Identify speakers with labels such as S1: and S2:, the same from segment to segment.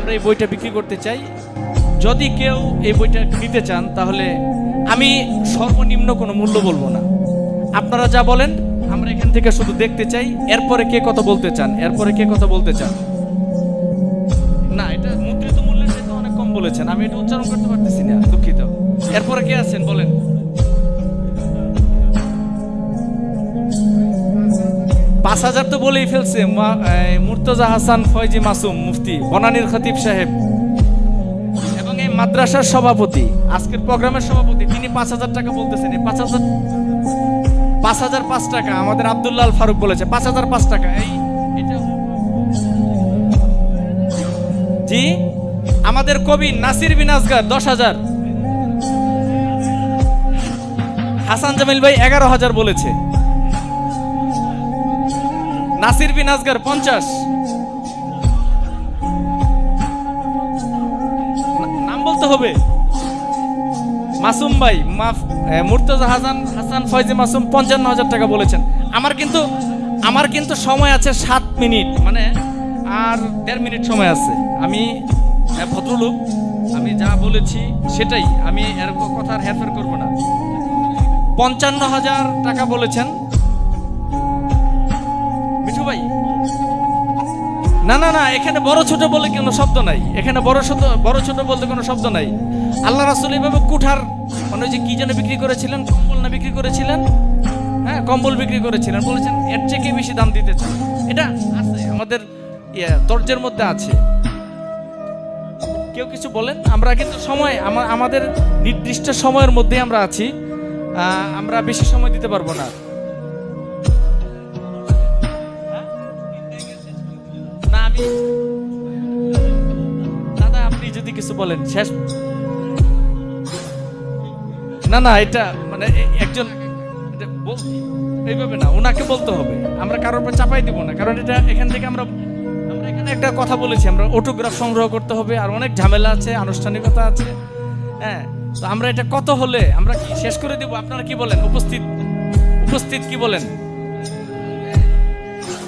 S1: আমরা এই বইটা বিক্রি করতে চাই। যদি কেউ এই বইটা নিতে চান তাহলে আমি সর্বনিম্ন কোনো মূল্য বলবো না, আপনারা যা বলেন আমরা এখান থেকে শুধু দেখতে চাই। এরপরে কে কত বলতে চান, এরপরে কে কত বলতে চান? না, এটা মুদ্রিত মূল্যের চাইতে অনেক কম বলেছেন, আমি এটা উচ্চারণ করতে পারতেছি না, দুঃখিত। এরপরে কে আছেন বলেন? ৫,০০০ তো বলেই ফেলছে মুর্তজা হাসান ফয়জি মাসুম মুফতি, বনানীর খতিব সাহেব এবং এই মাদ্রাসার সভাপতি, আজকের প্রোগ্রামের সভাপতি, তিনি ৫,০০০ টাকা বলতেছেন। এই ৫,০০৫ টাকা আমাদের আব্দুল্লাহ আল ফারুক বলেছে, ৫,০০৫ টাকা। এই এটা জি, আমাদের কবি নাসির বিন আসগার ১০,০০০, হাসান জামিল ভাই ১১,০০০ বলেছে, নাসির বিন আসগার ৫০, নাম বলতে হবে। মাসুম ভাই মুর্তজা হাসান ফয়জি মাসুম ৫৫,০০০ টাকা বলেছেন। আমার কিন্তু সময় আছে ৭ মিনিট, মানে আর ১.৫ মিনিট সময় আছে। আমি ভদ্রলোক, আমি যা বলেছি সেটাই, আমি এরকম কথার হেরফের করব না। ৫৫,০০০ টাকা বলেছেন মিঠু ভাই। না না না, এখানে বড় ছোট বলে কোনো শব্দ নাই, এখানে বড় ছোট বলতে কোনো শব্দ নাই। আল্লাহ রাসূল এইভাবে কুঠার, মানে যে কি যেন বিক্রি করেছিলেন, কম্বল না বিক্রি করেছিলেন, হ্যাঁ কম্বল বিক্রি করেছিলেন, বলেছেন এর থেকে বেশি দাম দিতে চান। এটা আছে আমাদের তর্জের মধ্যে আছে। কেউ কিছু বলেন, আমরা কিন্তু সময় আমাদের নির্দিষ্ট সময়ের মধ্যে আমরা আছি, আমরা বেশি সময় দিতে পারবো না। না আমি দাদা, আপনি যদি কিছু বলেন শেষ। না না, এটা মানে একজন এইভাবে না, ওনাকে বলতে হবে, আমরা কারোর উপর চাপাই দিব না, কারণ এটা এখান থেকে আমরা এখানে একটা কথা বলেছি, আমরা অটোগ্রাফ সংগ্রহ করতে হবে, আর অনেক ঝামেলা আছে, আনুষ্ঠানিকতা আছে। হ্যাঁ, তো আমরা এটা কত হলে আমরা কি শেষ করে দিব? আপনারা কি বলেন? উপস্থিত কি বলেন?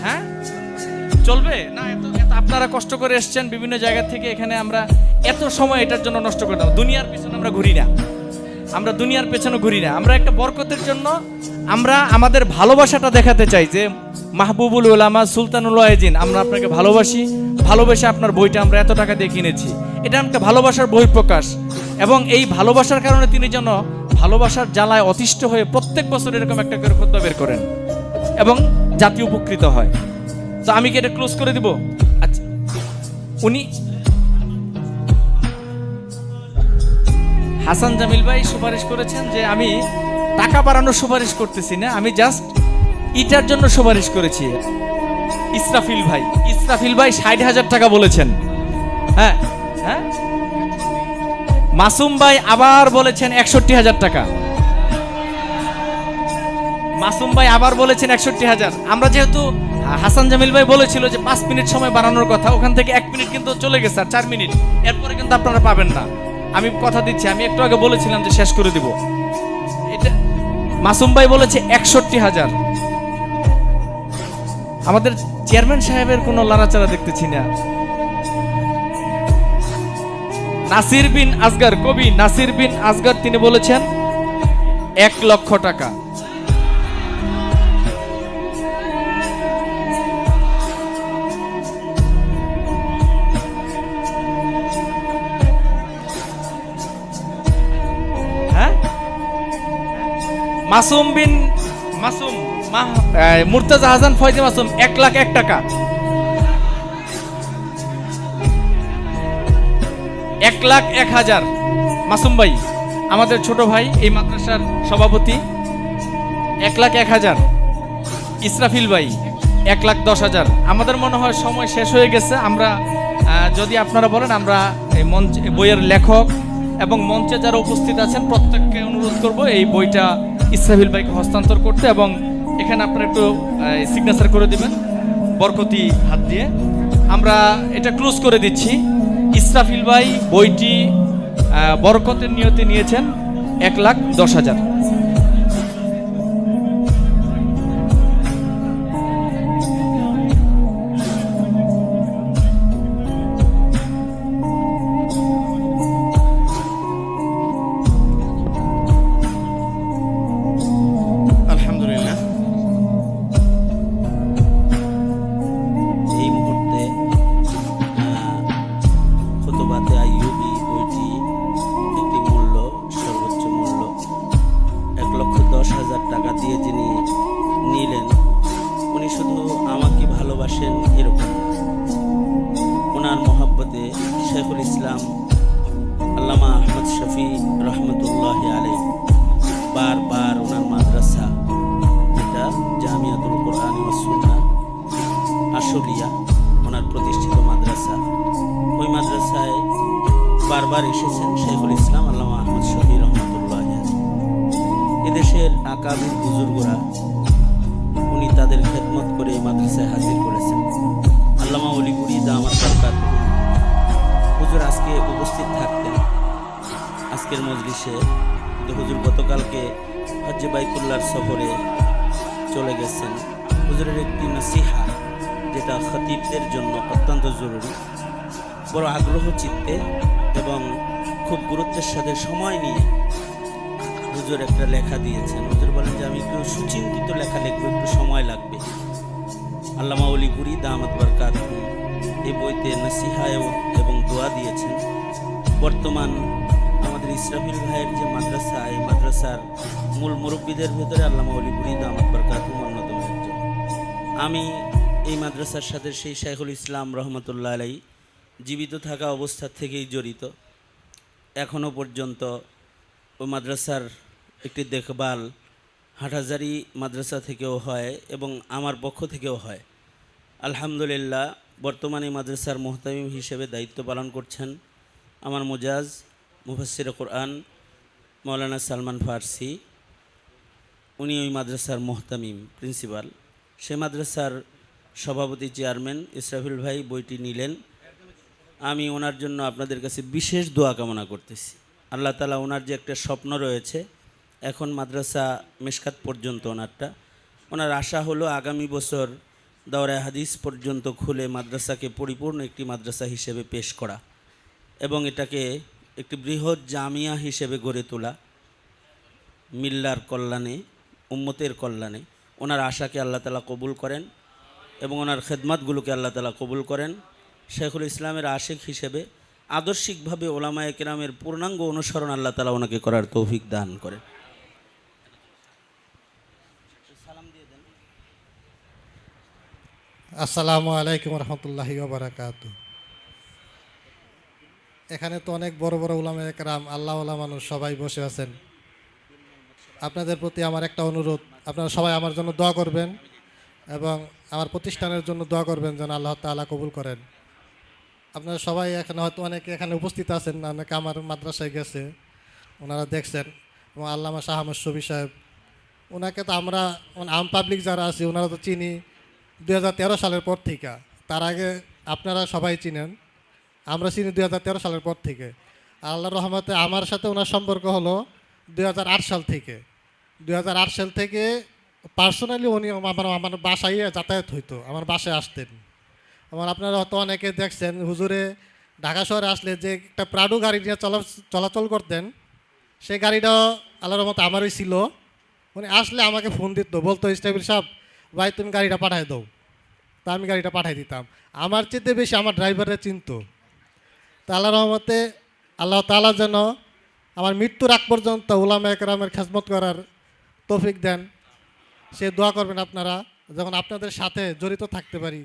S1: হ্যাঁ চলবে না? এত আপনারা কষ্ট করে এসছেন বিভিন্ন জায়গা থেকে, এখানে আমরা এত সময় এটার জন্য নষ্ট করে দেব। দুনিয়ার পিছনে আমরা ঘুরি না, আমরা একটা বরকতের জন্য আমরা আমাদের ভালোবাসাটা দেখাতে চাই যে মাহবুবুল উলামা সুলতানুল ওয়াইজিন, আমরা আপনাকে ভালোবেসে আপনার বইটা আমরা এত টাকা দিয়ে কিনেছি। এটা একটা ভালোবাসার বহিঃপ্রকাশ, এবং এই ভালোবাসার কারণে তিনি যেন ভালোবাসার জ্বালায় অতিষ্ঠ হয়ে প্রত্যেক বছর এরকম একটা করে খুতবা বের করেন এবং জাতি উপকৃত হয়। তো আমি কি এটা ক্লোজ করে দিব? আচ্ছা, উনি হাসান জামিল ভাই সুপারিশ করেছেন যে আমি টাকা বাড়ানোর সুপারিশ করতেছি না, আমি জাস্ট ইটার জন্য সুপারিশ করেছি। ইসরাফিল ভাই ৬০,০০০ টাকা বলেছেন। হ্যাঁ হ্যাঁ, মাসুম ভাই আবার বলেছেন ৬১,০০০ টাকা। মাসুম ভাই আবার বলেছেন ৬১,০০০। আমরা যেহেতু হাসান জামিল ভাই বলেছিল যে ৫ মিনিট সময় বাড়ানোর কথা, ওখান থেকে ১ মিনিট কিন্তু চলে গেছে, আর ৪ মিনিট, এরপরে কিন্তু আপনারা পাবেন না। আমি কথা দিচ্ছি, আমি একটু আগে বলেছিলাম যে শেষ করে দিব। এটা মাসুম ভাই বলেছে ৬১,০০০। আমাদের চেয়ারম্যান সাহেবের কোনো লড়াচড়া দেখতেছি না। নাসির বিন আসগার, কবি নাসির বিন আসগার, তিনি বলেছেন ১,০০,০০০ টাকা। মুর্তজা হাসান ফয়জি মাসুম ১,০০,০০০ টাকা। ১,০০,০০০ মাসুম ভাই, আমাদের ছোট ভাই, এই মাদ্রাসার সভাপতি, ১,০০,০০০। ইসরাফিল ভাই ১,১০,০০০। আমাদের মনে হয় সময় শেষ হয়ে গেছে। আমরা যদি আপনারা বলেন, আমরা এই বইয়ের লেখক এবং মঞ্চে যারা উপস্থিত আছেন প্রত্যেককে অনুরোধ করব এই বইটা ইসরাফিল ভাইকে হস্তান্তর করতে, এবং এখানে আপনারা একটু সিগনেচার করে দিবেন বরকতি হাত দিয়ে। আমরা এটা ক্লোজ করে দিচ্ছি। ইসরাফিল ভাই বইটি বরকতের নিয়তে নিয়েছেন ১,১০,০০০।
S2: বইতে শেখুল ইসলাম আল্লামা আহমদ শফি রহমতুল্লাহ আলাই বারবার ওনার মাদ্রাসা, যেটা জামিয়াতুল কোরআন ওয়াস সুন্নাহ আশুলিয়া, ওনার প্রতিষ্ঠিত মাদ্রাসা, ওই মাদ্রাসায় বারবার এসেছেন শেখুল ইসলাম আল্লামা আহমদ শফি রহমতুল্লাহ আলাই। এদেশের আকাবির বুজুর্গরা উনি তাদের খেদমত করে এই মাদ্রাসায় হাজির করেছেন। আল্লামা অলিপুরি দামাত বরকাত হুজুর আজকে উপস্থিত থাকতেন আজকের মজলিসে, কিন্তু হুজুর গতকালকে হজ্জে বাইতুল্লাহর সফরে চলে গেছেন। হুজুরের একটি নসিহা, যেটা খতিবদের জন্য অত্যন্ত জরুরি, বড় আগ্রহ চিত্তে এবং খুব গুরুত্বের সাথে সময় নিয়ে হুজুর একটা লেখা দিয়েছেন। হুজুর বলেন যে আমি একটু সুচিন্তিত লেখা লিখবো, একটু সময় লাগবে। আল্লামা অলিপুরি দামাত বরকাত এই বইতে নসিহা এবং দোয়া দিয়েছেন। বর্তমান আমাদের ইসরাফিল ভাইয়ের যে মাদ্রাসা, এই মাদ্রাসার মূল মুরব্বীদের ভেতরে আল্লামা অলিপুরি দামাত বরকাত অন্যতম একজন। আমি এই মাদ্রাসার সাথে সেই শেখুল ইসলাম রহমতুল্লাহ আলাই জীবিত থাকা অবস্থা থেকেই জড়িত। এখনও পর্যন্ত ওই মাদ্রাসার একটি দেখভাল হাটহাজারী মাদ্রাসা থেকেও হয় এবং আমার পক্ষ থেকেও হয়। আলহামদুলিল্লাহ, বর্তমানে মাদ্রাসার মুহতামিম হিসেবে দায়িত্ব পালন করছেন আমার মুজাজ মুফাসসির কোরআন মৌলানা সালমান ফারসি। উনি ওই মাদ্রাসার মুহতামিম প্রিন্সিপাল। সে মাদ্রাসার সভাপতি চেয়ারম্যান ইসরাফিল ভাই বইটি নিলেন। আমি ওনার জন্য আপনাদের কাছে বিশেষ দোয়া কামনা করতেছি। আল্লাহ তাআলা ওনার যে একটা স্বপ্ন রয়েছে, এখন মাদ্রাসা মেশকাত পর্যন্ত ওনার আশা হলো আগামী বছর দাওরায়ে হাদিস পর্যন্ত খুলে মাদ্রাসাকে পরিপূর্ণ একটি মাদ্রাসা হিসেবে পেশ করা এবং এটাকে একটি বৃহৎ জামিয়া হিসেবে গড়ে তোলা, মিল্লার কল্যাণে, উম্মতের কল্যাণে। ওনার আশাকে আল্লাহ তাআলা কবুল করেন এবং ওনার খেদমতগুলোকে আল্লাহ তাআলা কবুল করেন। শেখুল ইসলামের আশিক হিসেবে আদর্শিকভাবে ওলামায়ে কেরামের পূর্ণাঙ্গ অনুসরণ আল্লাহ তাআলা ওনাকে করার তৌফিক দান করেন।
S3: আসসালামু আলাইকুম রহমতুল্লাহি ওয়া বারাকাতুহু। এখানে তো অনেক বড় বড় উলামায়ে কেরাম, আল্লাহওয়ালা মানুষ সবাই বসে আছেন। আপনাদের প্রতি আমার একটা অনুরোধ, আপনারা সবাই আমার জন্য দোয়া করবেন এবং আমার প্রতিষ্ঠানের জন্য দোয়া করবেন যেন আল্লাহ তাআলা কবুল করেন। আপনারা সবাই এখানে হয়তো অনেকে এখানে উপস্থিত আছেন, অনেকে আমার মাদ্রাসায় গেছে, ওনারা দেখছেন। এবং আল্লামা শাহ আহমদ শফি সাহেব, ওনাকে তো আমরা আম পাবলিক যারা আছি ওনারা তো চিনি 2013 সালের পর থেকে। তার আগে আপনারা সবাই চিনেন, আমরা চিনি 2013 সালের পর থেকে। আল্লাহর রহমতে আমার সাথে ওনার সম্পর্ক হলো 2008 সাল থেকে। 2008 সাল থেকে পার্সোনালি উনি আমার বাসায় যাতায়াত হইতো, আমার বাসায় আসতেন। আপনারা হয়তো অনেকে দেখছেন হুজুরে ঢাকা শহরে আসলে যে একটা প্রাডো গাড়ি নিয়ে চলাচল করতেন, সেই গাড়িটাও আল্লাহর রহমতে আমারই ছিল। উনি আসলে আমাকে ফোন দিত, বলতো ইসরাফিল সাহেব ভাই তুমি গাড়িটা পাঠাই দাও। তা আমি গাড়িটা পাঠাই দিতাম। আমার চেয়ে বেশি আমার ড্রাইভারের চিনতো। তা আল্লাহর রহমতে আল্লাহ তাআলা যেন আমার মৃত্যুর আগ পর্যন্ত উলামায়ে কেরামের খেদমত করার তৌফিক দেন, সে দোয়া করবেন আপনারা, যখন আপনাদের সাথে জড়িত থাকতে পারি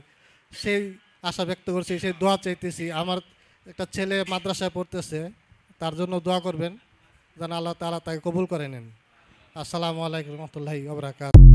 S3: সেই আশা ব্যক্ত করছি, সেই দোয়া চাইতেছি। আমার একটা ছেলে মাদ্রাসায় পড়তেছে, তার জন্য দোয়া করবেন যেন আল্লাহ তাআলা তাকে কবুল করে নেন। আসসালামু আলাইকুম রহমতুল্লাহি ওয়া বারাকাতুহু।